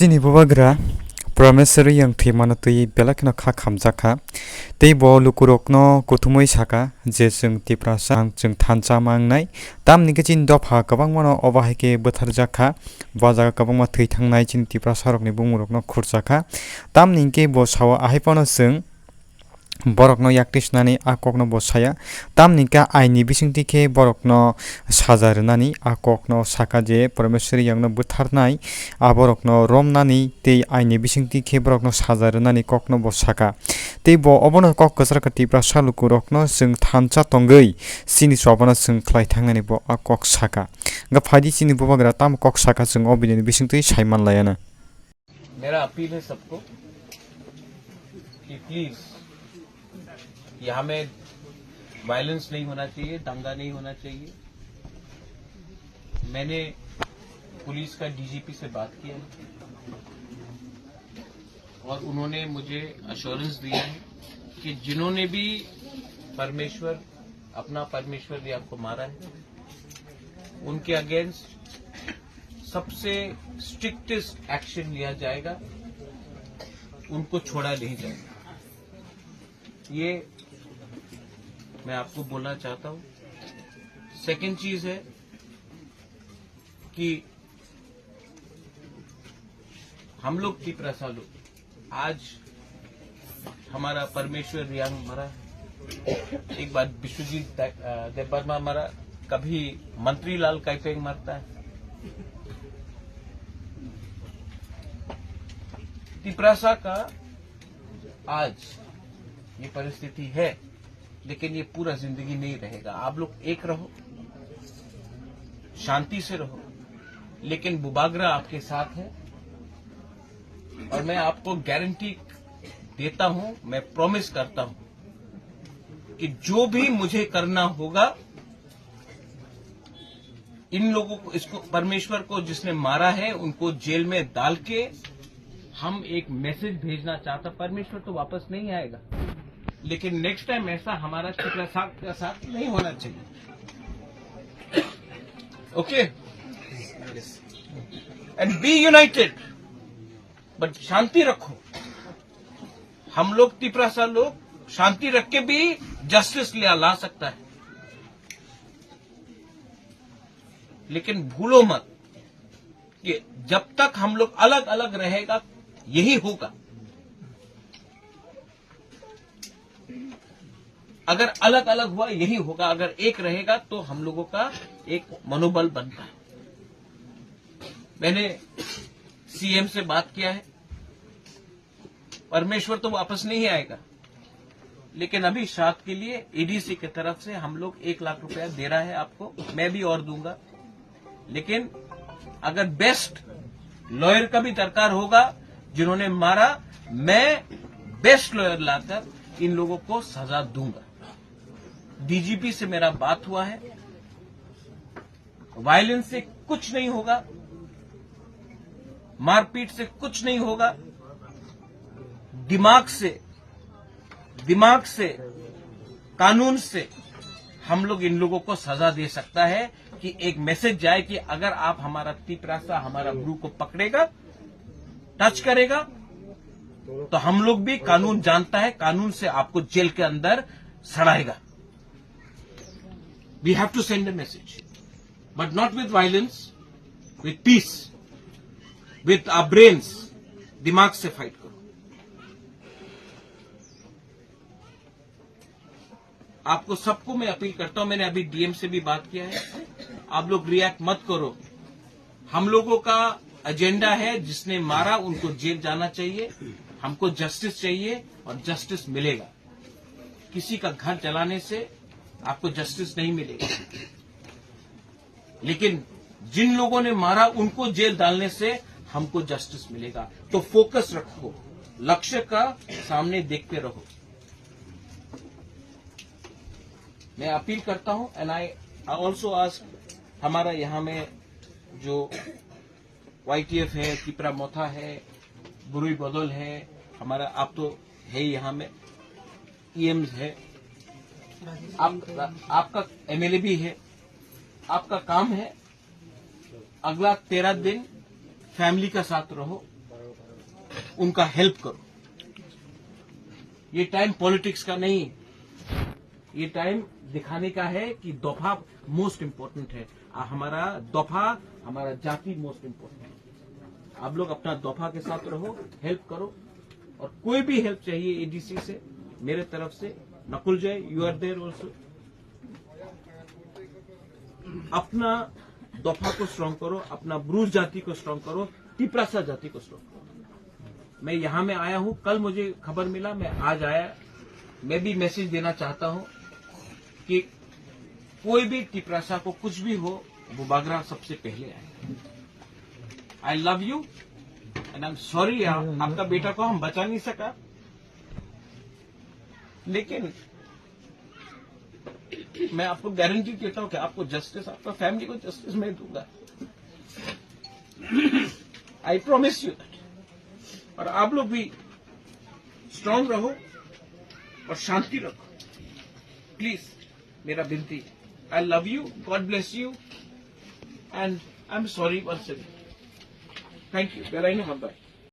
Jini bubagra Prameswari yang thimano tui belakino kha khamjaka tei bo lukurokno kuthumui saka je jeng tiprasa jeng thancha mangnai tamni ke chin dopha kabangmano obahike botharjaka bajaga kabangma thui thangnai chin tiprasa rokni bumurokno khurjaka tamni ke bo sawa ahipano jeng borokno yaktisnani akokno bosaya tamnika aini bisingti ke borokno sajarnani akokno saka je Prameswari yangno butharnai aborokno romnani tei aini bisingti ke borokno sajarnani kokno bosaka tei bo obono kok kasraka tipra salukurokno jeng thancha tongoi sini sobono jeng khlai thangani bo akok saka ga phadi sini bobagra tam kok saka jeng obini bisingti saiman layana मेरा appeal है सबको कि please यहाँ में violence नहीं होना चाहिए, दंगा नहीं होना चाहिए। मैंने पुलिस का डीजीपी से बात किया है और उन्होंने मुझे अश्योरेंस दिया है कि जिन्होंने भी अपना परमेश्वर रियांग को मारा है उनके अगेंस्ट सबसे स्ट्रिक्टेस्ट एक्शन लिया जाएगा, उनको छोड़ा नहीं जाएगा। ये मैं आपको बोलना चाहता हूं। सेकंड चीज है कि हम लोग तिपरासा लोग आज हमारा परमेश्वर रियांग मरा है, एक बार विश्वजीत देबबर्मा मरा, कभी मंत्री लाल काइपेंग मरता है। तिपरासा का आज ये परिस्थिति है, लेकिन ये पूरा जिंदगी नहीं रहेगा। आप लोग एक रहो, शांति से रहो, लेकिन बुबागरा आपके साथ है और मैं आपको गारंटी देता हूं, मैं प्रॉमिस करता हूं कि जो भी मुझे करना होगा इन लोगों को, इसको परमेश्वर को जिसने मारा है उनको जेल में डाल के हम एक मैसेज भेजना चाहता। परमेश्वर तो वापस नहीं आएगा, लेकिन नेक्स्ट टाइम ऐसा हमारा तिपरासा का साथ नहीं होना चाहिए। Okay, and be united, but शांति रखो। हम लोग तिपरासा लोग शांति रख के भी जस्टिस ला सकता है, लेकिन भूलो मत कि जब तक हम लोग अलग अलग रहेगा यही होगा। अगर अलग अलग हुआ यही होगा, अगर एक रहेगा तो हम लोगों का एक मनोबल बनता है। मैंने सीएम से बात किया है, परमेश्वर तो वापस नहीं आएगा, लेकिन अभी श्राद्ध के लिए एडीसी की तरफ से हम लोग 1 लाख रुपया दे रहा है आपको, मैं भी और दूंगा। लेकिन अगर बेस्ट लॉयर का भी दरकार होगा, जिन्होंने मारा, मैं बेस्ट लॉयर लाकर इन लोगों को सजा दूंगा। डीजीपी से मेरा बात हुआ है, वायलेंस से कुछ नहीं होगा, मारपीट से कुछ नहीं होगा, दिमाग से कानून से हम लोग इन लोगों को सजा दे सकता है कि एक मैसेज जाए कि अगर आप हमारा तिपरासा, हमारा गुरु को पकड़ेगा, टच करेगा, तो हम लोग भी कानून जानता है, कानून से आपको जेल के अंदर सड़ाएगा। We have to send a message, but not with violence, with peace, with our brains. दिमाग से फाइट करो। आपको सबको मैं अपील करता हूं, मैंने अभी डीएम से भी बात किया है, आप लोग रिएक्ट मत करो। हम लोगों का एजेंडा है, जिसने मारा उनको जेल जाना चाहिए, हमको जस्टिस चाहिए और जस्टिस मिलेगा। किसी का घर जलाने से आपको जस्टिस नहीं मिलेगा, लेकिन जिन लोगों ने मारा उनको जेल डालने से हमको जस्टिस मिलेगा। तो फोकस रखो, लक्ष्य का सामने देखते रहो। मैं अपील करता हूं, एंड आई ऑल्सो आस्क, हमारा यहां में जो YTF है, तिपरा मोथा है, बुरुई बदल है, हमारा आप तो है यहां में, EMs है, आपका MLA भी है। आपका काम है अगला 13 दिन फैमिली का साथ रहो, उनका हेल्प करो। ये टाइम पॉलिटिक्स का नहीं है, ये टाइम दिखाने का है कि दफा मोस्ट इंपोर्टेंट है। हमारा दफा, हमारा जाति मोस्ट इंपोर्टेंट है। आप लोग अपना दफा के साथ रहो, हेल्प करो, और कोई भी हेल्प चाहिए एडीसी से, मेरे तरफ से, नकुल जय, यू आर देयर ऑल्सो। अपना दफा को स्ट्रांग करो, अपना ब्रूज जाति को स्ट्रांग करो, तिपरासा जाति को स्ट्रांग करो। मैं यहां में आया हूं, कल मुझे खबर मिला, मैं आज आया। मैं भी मैसेज देना चाहता हूं कि कोई भी तिपरासा को कुछ भी हो, वो बागरा सबसे पहले आए। आई love you and I am sorry, आपका बेटा को हम बचा नहीं सका, लेकिन मैं आपको गारंटी देता हूं कि आपको जस्टिस, आपका फैमिली को जस्टिस मैं दूंगा। I promise you that. और आप लोग भी स्ट्रांग रहो और शांति रखो, प्लीज, मेरा विनती है। I love you, God bless you and I am sorry once again. Thank you. बेराइन हम्बाई।